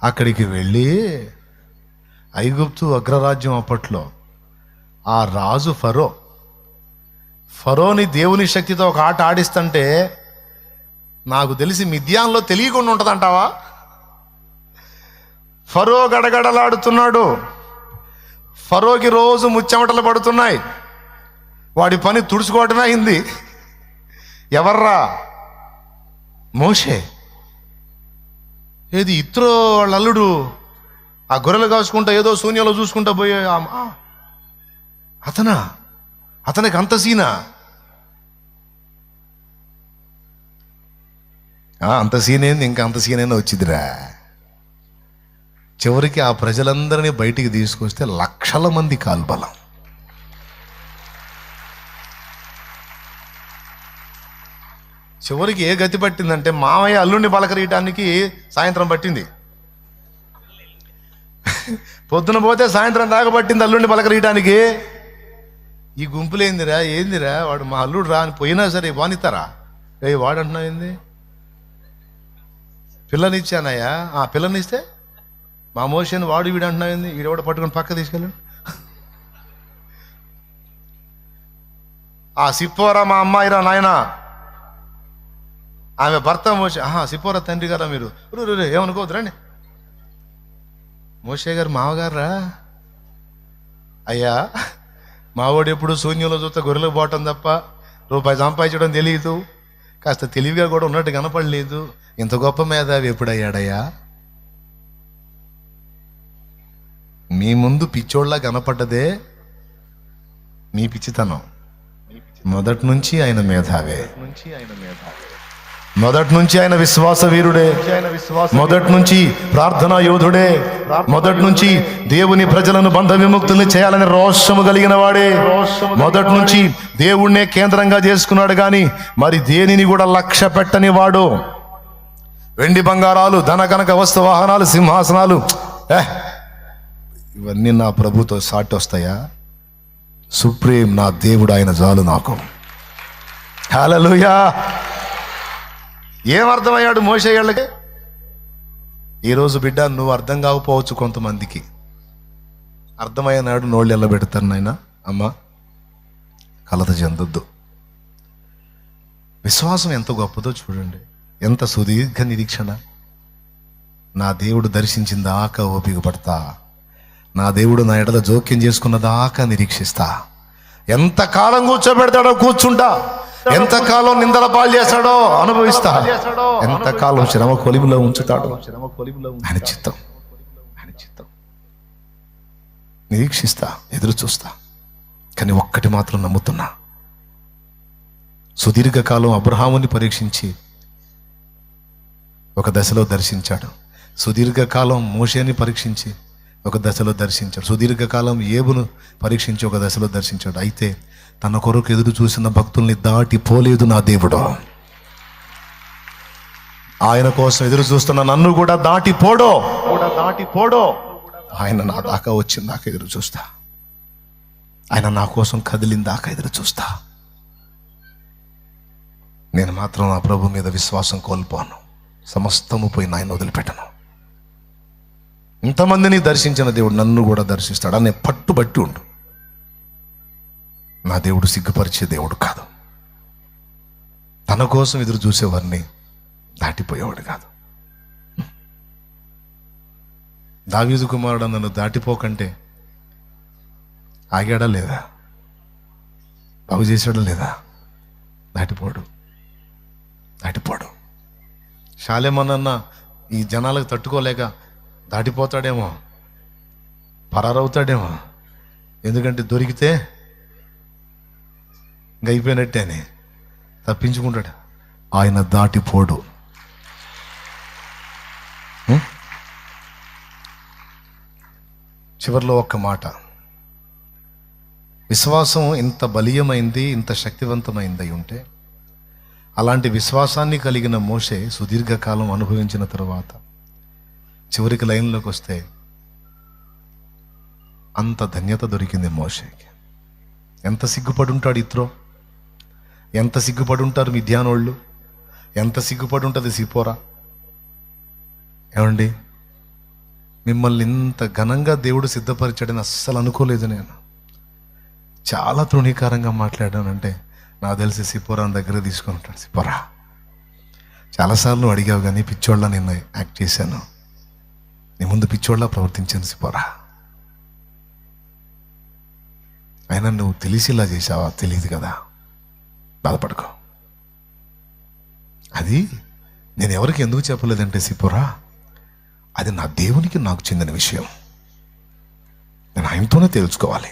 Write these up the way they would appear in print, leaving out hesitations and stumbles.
అక్కడికి వెళ్ళి ఐగుప్తు అగ్రరాజ్యం అప్పట్లో ఆ రాజు ఫరోని దేవుని శక్తితో ఒక ఆట ఆడిస్తుంటే నాకు తెలిసి మిద్యాన్లో తెలియకుండా ఉంటుందంటావా? ఫరో గడగడలాడుతున్నాడు, ఫరోకి రోజు ముచ్చెమటలు పడుతున్నాయి, వాడి పని తుడుచుకోవటమే అయింది. ఎవర్రా? మోషే. ఏది ఇత్రో వాళ్ళ అల్లుడు ఆ గొర్రెలు కాసుకుంటా ఏదో శూన్యంలో చూసుకుంటా పోయే అతనికి అంత సీనా? అంత సీన్ ఏంది, ఇంకా అంత సీన్ అయినా వచ్చిందిరా. చివరికి ఆ ప్రజలందరినీ బయటికి తీసుకొస్తే లక్షల మంది కాల్బలం. చివరికి ఏ గతి పట్టిందంటే మామయ్య అల్లుడిని పలకరీయటానికి సాయంత్రం పట్టింది. పొద్దున పోతే సాయంత్రం దాకా పట్టింది అల్లుడిని పలకరీయటానికి. ఈ గుంపులేందిరా, ఏందిరా వాడు మా అల్లుడు రా అని పోయినా సరే బానిస్తారా? వాడు అంటున్నావు ఏంది? పిల్లనిచ్చానయ్యా. పిల్లనిస్తే మా మోషన్ వాడు వీడు అంటున్నావు ఏంది? వీడెవడ పట్టుకొని పక్క తీసుకెళ్ళాడు. సిప్పోరా మా అమ్మాయిరా నాయనా, ఆమె భర్త మోషే. సిప్పోరా తండ్రి గారా మీరు? ఏమనుకోవద్దు రండి. మోషే గారు మావగారా? అయ్యా మావాడు ఎప్పుడు శూన్యంలో చూస్తే గొర్రెలకు పోవటం తప్ప రూపాయి సంపాదించడం తెలియదు, కాస్త తెలివిగా కూడా ఉన్నట్టు కనపడలేదు. ఇంత గొప్ప మేధావి ఎప్పుడయ్యాడయ్యా? మీ ముందు పిచ్చోళ్ళ కనపడ్డదే మీ పిచ్చితనం. మొదటి నుంచి ఆయన మేధావే, మొదటి నుంచి ఆయన విశ్వాస వీరుడే, మొదటి నుంచి ప్రార్థనా యోధుడే, మొదటి నుంచి దేవుని ప్రజలను బంధ విముక్తుల్ని చేయాలని రోషము కలిగిన వాడే, మొదటి నుంచి దేవుణ్ణే కేంద్రంగా చేసుకున్నాడు. కానీ మరి దేనిని కూడా లక్ష్య పెట్టని వాడు. వెండి బంగారాలు, ధన కనక వస్తు వాహనాలు, సింహాసనాలు ఇవన్నీ నా ప్రభుతో సాటి వస్తాయా? సుప్రీం నా దేవుడు ఆయన చాలు నాకు. హల్లెలూయా. ఏమర్థమయ్యాడు మోషే వాళ్ళకి? ఈరోజు బిడ్డ నువ్వు అర్థం కాకపోవచ్చు, కొంతమందికి అర్థమయ్యనాడు నోళ్ళు ఎల్లబెడతారు. నాయన అమ్మ కలత చెందొద్దు. విశ్వాసం ఎంత గొప్పదో చూడండి, ఎంత సుదీర్ఘ నిరీక్షణ. నా దేవుడు దర్శించిన దాకా ఓపిక పడతా, నా దేవుడు నా ఎడల జోక్యం చేసుకున్న దాకా నిరీక్షిస్తా. ఎంతకాలం కూర్చోబెడతాడో కూర్చుంటా, ఎంతకాలం నిందల పాలు చేస్తాడో అనుభవిస్తా, ఎంతకాలం శ్రమ కొలిమిలో ఉంచుతాడో ఆయన చిత్తం. నిరీక్షిస్తా, ఎదురు చూస్తా. కానీ ఒక్కటి మాత్రం నమ్ముతున్నా, సుదీర్ఘకాలం అబ్రహాముని పరీక్షించి ఒక దశలో దర్శించాడు, సుదీర్ఘకాలం మోషేని పరీక్షించి ఒక దశలో దర్శించాడు, సుదీర్ఘకాలం ఏబును పరీక్షించి ఒక దశలో దర్శించాడు. అయితే తన కొరకు ఎదురు చూసిన భక్తుల్ని దాటిపోలేదు నా దేవుడు. ఆయన కోసం ఎదురు చూస్తున్న నన్ను కూడా దాటిపోడో. ఆయన నా దాకా వచ్చిన దాకా ఎదురు చూస్తా, ఆయన నా కోసం కదిలిన దాకా ఎదురు చూస్తా. నేను మాత్రం నా ప్రభు మీద విశ్వాసం కోల్పోను, సమస్తము పోయి ఆయన వదిలిపెట్టను. ఇంతమందిని దర్శించిన దేవుడు నన్ను కూడా దర్శిస్తాడు అనే పట్టుబట్టి ఉండు. నా దేవుడు సిగ్గుపరిచే దేవుడు కాదు, తన కోసం ఎదురు చూసేవారిని దాటిపోయేవాడు కాదు. దావీదు కుమారుడు నన్ను దాటిపోకంటే ఆగాడా లేదా? బాగు చేశాడా లేదా? దాటిపోడు. శాలేమన్న ఈ జనాలకు తట్టుకోలేక దాటిపోతాడేమో, పరారవుతాడేమో, ఎందుకంటే దొరికితే ఇంక అయిపోయినట్టే అని తప్పించుకుంటాడు. ఆయన దాటిపోడు. చివరిలో ఒక్క మాట, విశ్వాసం ఇంత బలీయమైంది, ఇంత శక్తివంతమైంది ఉంటే అలాంటి విశ్వాసాన్ని కలిగిన మోషే సుదీర్ఘకాలం అనుభవించిన తరువాత చివరికి లైన్లోకి వస్తే అంత ధన్యత దొరికింది మోషేకి. ఎంత సిగ్గుపడుంటాడు ఇత్రో, ఎంత సిగ్గుపడుంటారు మిద్యానోళ్ళు, ఎంత సిగ్గుపడుంటుంది సిపోరా. ఏమండి మిమ్మల్ని ఇంత ఘనంగా దేవుడు సిద్ధపరిచాడని అస్సలు అనుకోలేదు నేను. చాలా తృణీకారంగా మాట్లాడానంటే నాకు తెలిసి సిపోరాని దగ్గర తీసుకొని ఉంటాడు. సిపోరా, చాలాసార్లు అడిగావు కానీ పిచ్చోళ్ళ నేను యాక్ట్ చేశాను, నీ ముందు పిచ్చోళ్ళ ప్రవర్తించాను సిపోరా. అయినా నువ్వు తెలిసి ఇలా చేసావా? తెలియదు కదా, బాధపడుకో. అది నేను ఎవరికి ఎందుకు చెప్పలేదంటే సిపోరా, అది నా దేవునికి నాకు చెందిన విషయం, నేను ఆయనతోనే తెలుసుకోవాలి.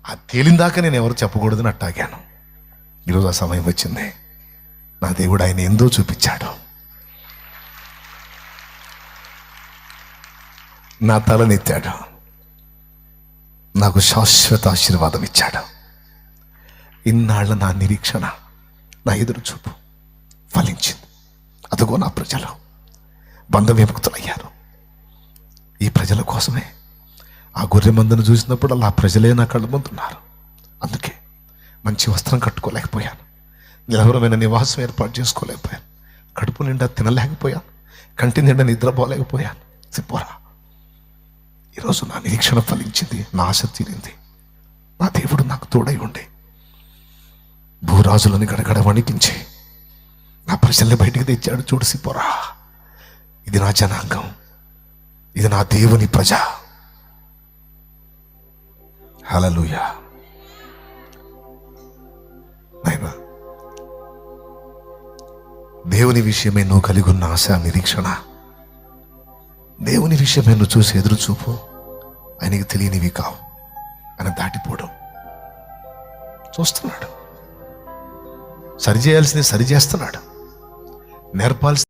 అది తేలిందాక నేను ఎవరు చెప్పకూడదని అట్టాగాను. ఈరోజు ఆ సమయం వచ్చింది. నా దేవుడు ఆయన ఎందో చూపించాడు, నా తలనెత్తాడు, నాకు శాశ్వత ఆశీర్వాదం ఇచ్చాడు. ఇన్నాళ్ళ నా నిరీక్షణ, నా ఎదురు చూపు ఫలించింది. అదిగో నా ప్రజలు బంధ విముక్తులయ్యారు. ఈ ప్రజల కోసమే ఆ గొర్రె మందను చూసినప్పుడు అలా ప్రజలే నా కళ్ళ ముందున్నారు. అందుకే మంచి వస్త్రం కట్టుకోలేకపోయాను, నిలవరమైన నివాసం ఏర్పాటు చేసుకోలేకపోయాను, కడుపు నిండా తినలేకపోయాను, కంటి నిండా నిద్రపోలేకపోయాను. సిపోరా, ఈరోజు నా నిరీక్షణ ఫలించింది, నా ఆశ తీరింది. నా దేవుడు నాకు తోడై ఉండి భూరాజులని గడగడ వణికించి నా ప్రజల్ని బయటికి తెచ్చాడు. చూడు సిపోరా, ఇది నా జనాంగం, ఇది నా దేవుని ప్రజ. హల్లెలూయా. నాయనా, దేవుని విషయమే నువ్వు కలిగి ఉన్న ఆశ, నిరీక్షణ, దేవుని విషయమే నువ్వు చూసి ఎదురు చూపు ఆయనకి తెలియనివి కావు. ఆయన దాటిపోవడం చూస్తున్నాడు, సరిచేయాల్సింది సరిచేస్తున్నాడు, నేర్పాల్సింది